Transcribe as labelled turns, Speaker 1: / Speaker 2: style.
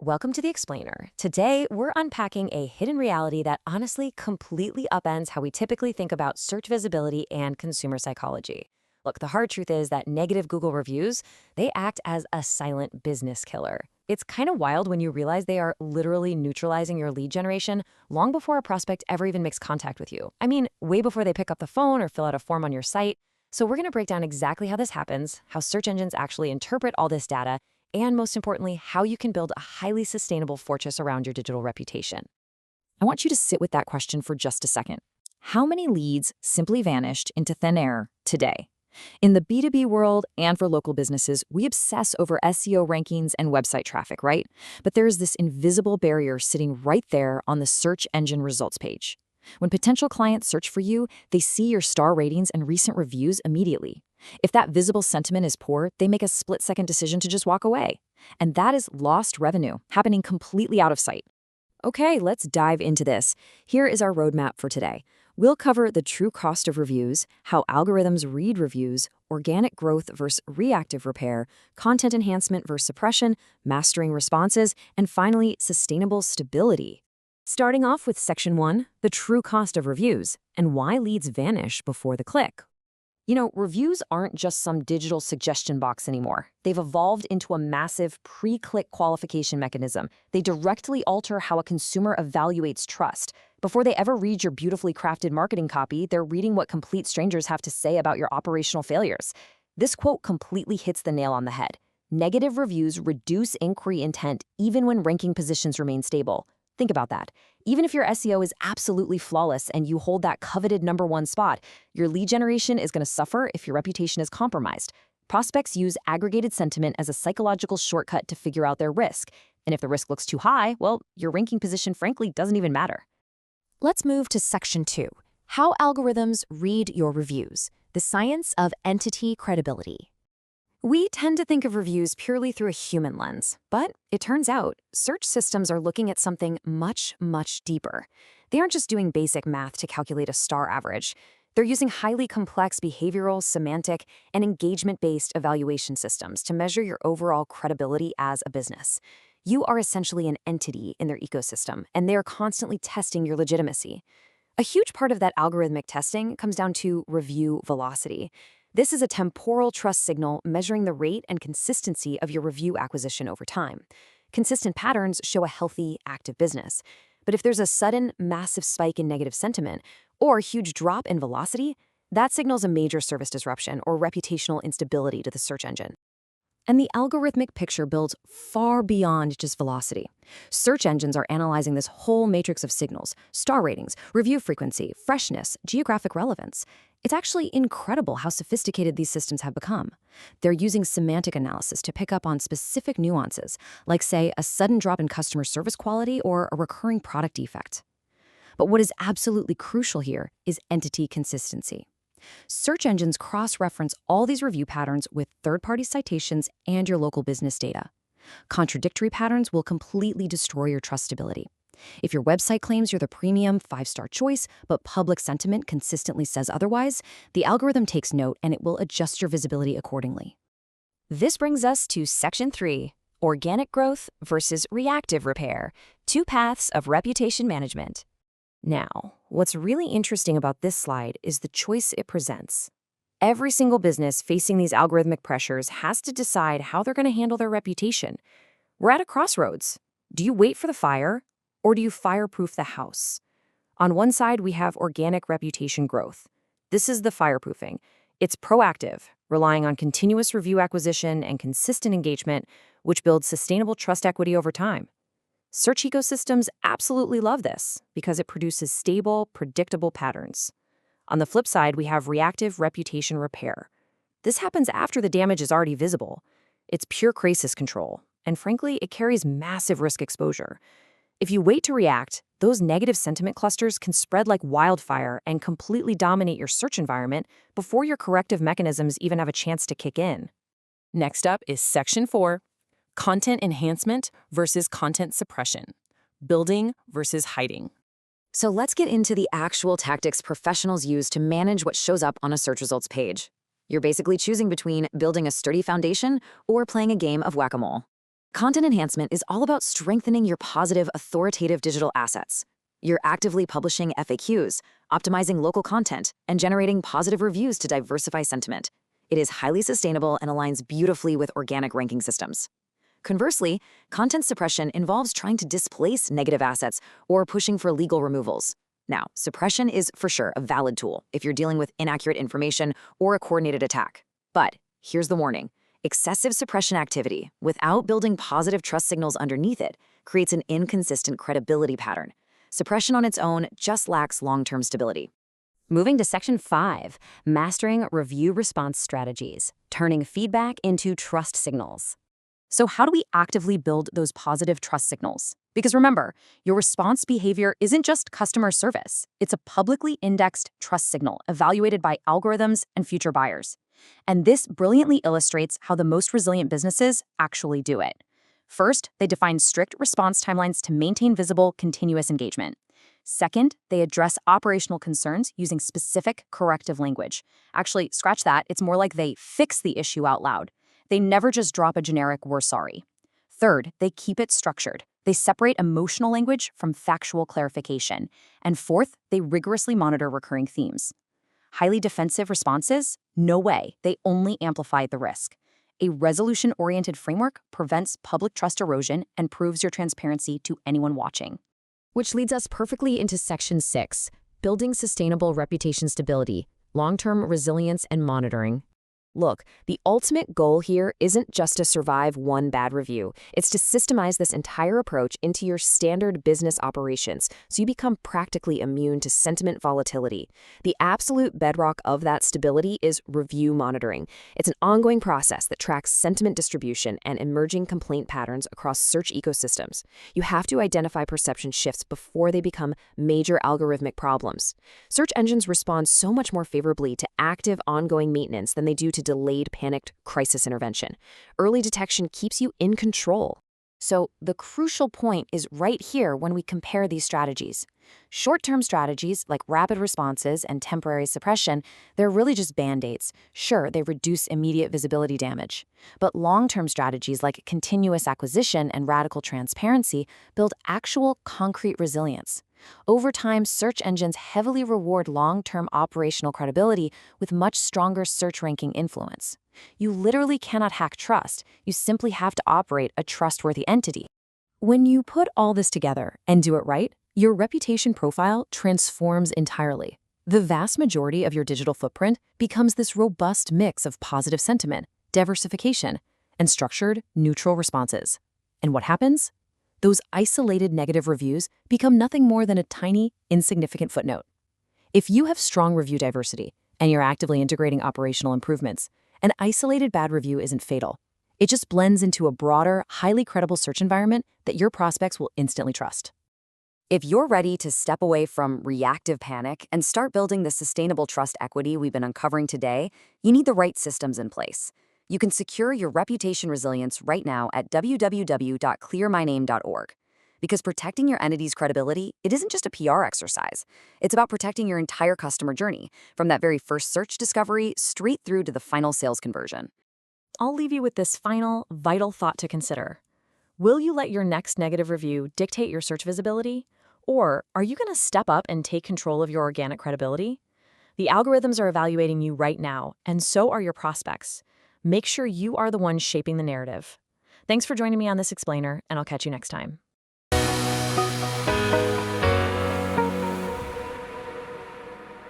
Speaker 1: Welcome to The Explainer. Today, we're unpacking a hidden reality that honestly completely upends how we typically think about search visibility and consumer psychology. Look, the hard truth is that negative Google reviews, they act as a silent business killer. It's kind of wild when you realize they are literally neutralizing your lead generation long before a prospect ever even makes contact with you. I mean, way before they pick up the phone or fill out a form on your site. So we're going to break down exactly how this happens, how search engines actually interpret all this data, and most importantly, how you can build a highly sustainable fortress around your digital reputation. I want you to sit with that question for just a second. How many leads simply vanished into thin air today? In the B2B world and for local businesses, we obsess over SEO rankings and website traffic, right? But there's this invisible barrier sitting right there on the search engine results page. When potential clients search for you, they see your star ratings and recent reviews immediately. If that visible sentiment is poor, they make a split-second decision to just walk away. And that is lost revenue, happening completely out of sight. Okay, let's dive into this. Here is our roadmap for today. We'll cover the true cost of reviews, how algorithms read reviews, organic growth versus reactive repair, content enhancement versus suppression, mastering responses, and finally, sustainable stability. Starting off with Section 1, the true cost of reviews, and why leads vanish before the click. Reviews aren't just some digital suggestion box anymore. They've evolved into a massive pre-click qualification mechanism. They directly alter how a consumer evaluates trust. Before they ever read your beautifully crafted marketing copy, they're reading what complete strangers have to say about your operational failures. This quote completely hits the nail on the head. Negative reviews reduce inquiry intent even when ranking positions remain stable. Think about that. Even if your SEO is absolutely flawless and you hold that coveted #1 spot, your lead generation is going to suffer if your reputation is compromised. Prospects use aggregated sentiment as a psychological shortcut to figure out their risk. And if the risk looks too high, well, your ranking position frankly doesn't even matter. Let's move to Section 2, how algorithms read your reviews, the science of entity credibility. We tend to think of reviews purely through a human lens, but it turns out search systems are looking at something much, much deeper. They aren't just doing basic math to calculate a star average. They're using highly complex behavioral, semantic, and engagement-based evaluation systems to measure your overall credibility as a business. You are essentially an entity in their ecosystem, and they are constantly testing your legitimacy. A huge part of that algorithmic testing comes down to review velocity. This is a temporal trust signal measuring the rate and consistency of your review acquisition over time. Consistent patterns show a healthy, active business. But if there's a sudden, massive spike in negative sentiment or a huge drop in velocity, that signals a major service disruption or reputational instability to the search engine. And the algorithmic picture builds far beyond just velocity. Search engines are analyzing this whole matrix of signals: star ratings, review frequency, freshness, geographic relevance. It's actually incredible how sophisticated these systems have become. They're using semantic analysis to pick up on specific nuances, like, say, a sudden drop in customer service quality or a recurring product defect. But what is absolutely crucial here is entity consistency. Search engines cross-reference all these review patterns with third-party citations and your local business data. Contradictory patterns will completely destroy your trust stability. If your website claims you're the premium 5-star choice, but public sentiment consistently says otherwise, the algorithm takes note and it will adjust your visibility accordingly. This brings us to Section 3, organic growth versus reactive repair, two paths of reputation management. Now, what's really interesting about this slide is the choice it presents. Every single business facing these algorithmic pressures has to decide how they're going to handle their reputation. We're at a crossroads. Do you wait for the fire, or do you fireproof the house? On one side, we have organic reputation growth. This is the fireproofing. It's proactive, relying on continuous review acquisition and consistent engagement, which builds sustainable trust equity over time. Search ecosystems absolutely love this because it produces stable, predictable patterns. On the flip side, we have reactive reputation repair. This happens after the damage is already visible. It's pure crisis control, and frankly, it carries massive risk exposure. If you wait to react, those negative sentiment clusters can spread like wildfire and completely dominate your search environment before your corrective mechanisms even have a chance to kick in. Next up is Section 4. Content enhancement versus content suppression. Building versus hiding. So let's get into the actual tactics professionals use to manage what shows up on a search results page. You're basically choosing between building a sturdy foundation or playing a game of whack-a-mole. Content enhancement is all about strengthening your positive, authoritative digital assets. You're actively publishing FAQs, optimizing local content, and generating positive reviews to diversify sentiment. It is highly sustainable and aligns beautifully with organic ranking systems. Conversely, content suppression involves trying to displace negative assets or pushing for legal removals. Now, suppression is for sure a valid tool if you're dealing with inaccurate information or a coordinated attack. But here's the warning. Excessive suppression activity, without building positive trust signals underneath it, creates an inconsistent credibility pattern. Suppression on its own just lacks long-term stability. Moving to Section 5, Mastering Review Response Strategies, Turning Feedback into Trust Signals. So how do we actively build those positive trust signals? Because remember, your response behavior isn't just customer service. It's a publicly indexed trust signal evaluated by algorithms and future buyers. And this brilliantly illustrates how the most resilient businesses actually do it. First, they define strict response timelines to maintain visible, continuous engagement. Second, they address operational concerns using specific corrective language. Actually, scratch that, it's more like they fix the issue out loud. They never just drop a generic "we're sorry." Third, they keep it structured. They separate emotional language from factual clarification. And fourth, they rigorously monitor recurring themes. Highly defensive responses? No way. They only amplify the risk. A resolution-oriented framework prevents public trust erosion and proves your transparency to anyone watching. Which leads us perfectly into Section 6, Building Sustainable Reputation Stability, Long-Term Resilience and Monitoring. Look, the ultimate goal here isn't just to survive one bad review. It's to systemize this entire approach into your standard business operations so you become practically immune to sentiment volatility. The absolute bedrock of that stability is review monitoring. It's an ongoing process that tracks sentiment distribution and emerging complaint patterns across search ecosystems. You have to identify perception shifts before they become major algorithmic problems. Search engines respond so much more favorably to active, ongoing maintenance than they do to delayed, panicked crisis intervention. Early detection keeps you in control. So the crucial point is right here when we compare these strategies. Short-term strategies like rapid responses and temporary suppression, they're really just band-aids. Sure, they reduce immediate visibility damage. But long-term strategies like continuous acquisition and radical transparency build actual concrete resilience. Over time, search engines heavily reward long-term operational credibility with much stronger search ranking influence. You literally cannot hack trust. You simply have to operate a trustworthy entity. When you put all this together and do it right, your reputation profile transforms entirely. The vast majority of your digital footprint becomes this robust mix of positive sentiment, diversification, and structured, neutral responses. And what happens? Those isolated negative reviews become nothing more than a tiny, insignificant footnote. If you have strong review diversity and you're actively integrating operational improvements, an isolated bad review isn't fatal. It just blends into a broader, highly credible search environment that your prospects will instantly trust. If you're ready to step away from reactive panic and start building the sustainable trust equity we've been uncovering today, you need the right systems in place. You can secure your reputation resilience right now at www.clearmyname.org. Because protecting your entity's credibility, it isn't just a PR exercise. It's about protecting your entire customer journey, from that very first search discovery straight through to the final sales conversion. I'll leave you with this final, vital thought to consider. Will you let your next negative review dictate your search visibility? Or are you going to step up and take control of your organic credibility? The algorithms are evaluating you right now, and so are your prospects. Make sure you are the one shaping the narrative. Thanks for joining me on this explainer, and I'll catch you next time.